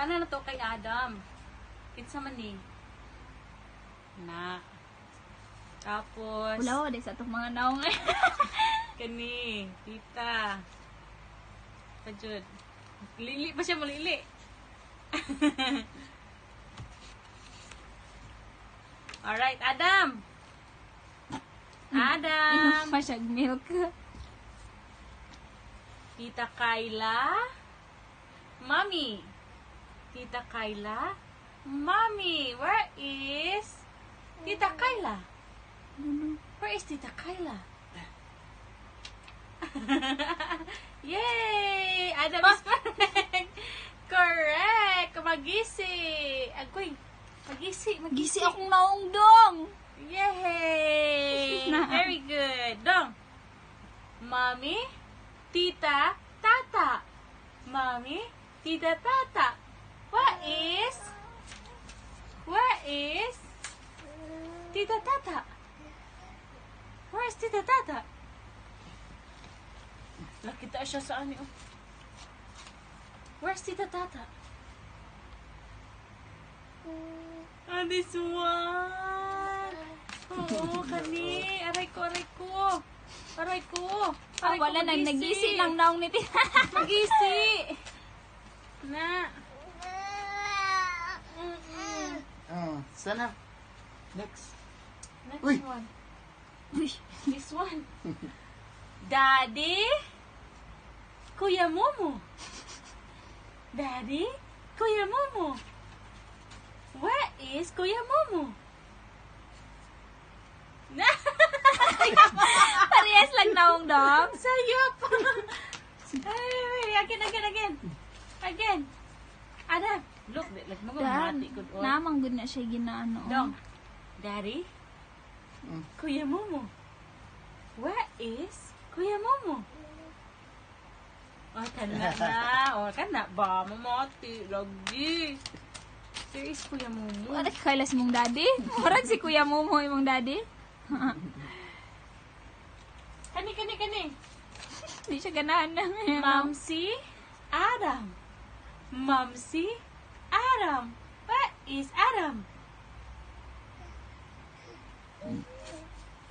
Kana na to kay Adam. Kinsa man ni? Na. Tapos Wala wa sa atong mga naong. kani, tita. Pajud. Lili pa siya malili. Alright, Adam. Adam. Inom pa siya milk. Tita Kyla. Mommy. Tita Kyla. Mommy, where is Tita Kyla? Where is Tita Kyla? Yay! Adam is correct. Correct. Magisi. Agoy. Magisi. Gisi akong naong dong. Yay! Very good. Dong. Mommy, Tita, Tata. Mommy, Tita, Tata. Where is Tita, Tata? Where is Tita, Tata? Nakita siya sa ano. Where's Tita, Tata? Ah, this one. Oo, kani. Aray ko, aray ko. Aray ko. Aray ko, Wala nang nagisi lang naong ni Tita. Magisi. Na. Sana. Next. Next Uy. one. Uy. This one. Daddy. Kuya Momo. Daddy. Kuya Momo. Where is Kuya Momo? Parehas lang naong dong. Sayop. Ay, again. Again. Adam. Look, like mo mati ko. Namang good na siya ginaano. Dong. Daddy. Kuya Momo. Where is Kuya Momo? Oh, kana na. Oh, kana ba? Mamati. Lagi. There is Kuya Momo. Wala ka kailas mong daddy? Murag si Kuya Momo imong daddy? Kani. Hindi siya ganahan na. Mamsi Adam. Mamsi Adam. Where is Adam?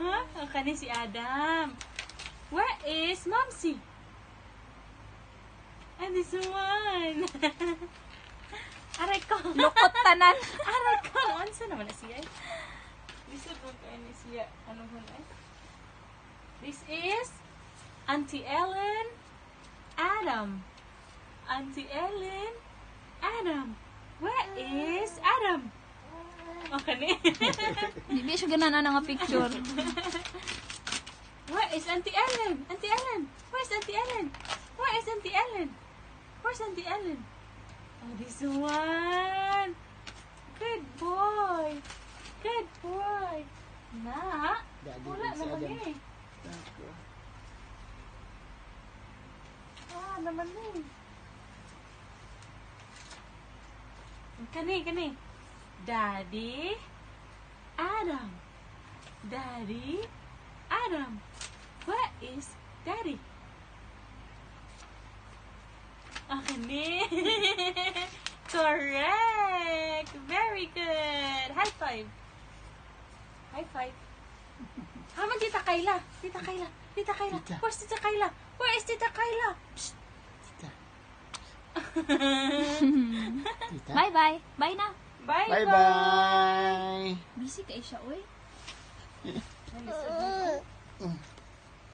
Huh? Oh, kani si Adam. Where is Mamsi? And this one. Aray ko. Lukot tanan. Aray ko. Ano naman na siya? Lisod mo kayo ni siya. Ano mo na? This is Auntie Ellen Adam. Auntie Ellen Adam. Where is Adam? Okay ni. Hindi siya ganahan na nga picture. Where is Auntie Ellen? Auntie Ellen. Where's Auntie Ellen? Where is Auntie Ellen? Where's Auntie Ellen? Oh, this one. Good boy. Good boy. Na. Daddy, Wala si naman Adam. eh. Ah, naman eh. Kani. Daddy. Adam. Daddy. Adam. Where is Daddy? Okay. Correct. Very good. High five. High five. Haman Tita Kyla. Tita Kyla. Tita. Where's Tita Kyla? Where is Tita Kyla? Tita. Tita. Bye-bye. Bye na. Bye-bye. Busy kay siya, oy. Bye.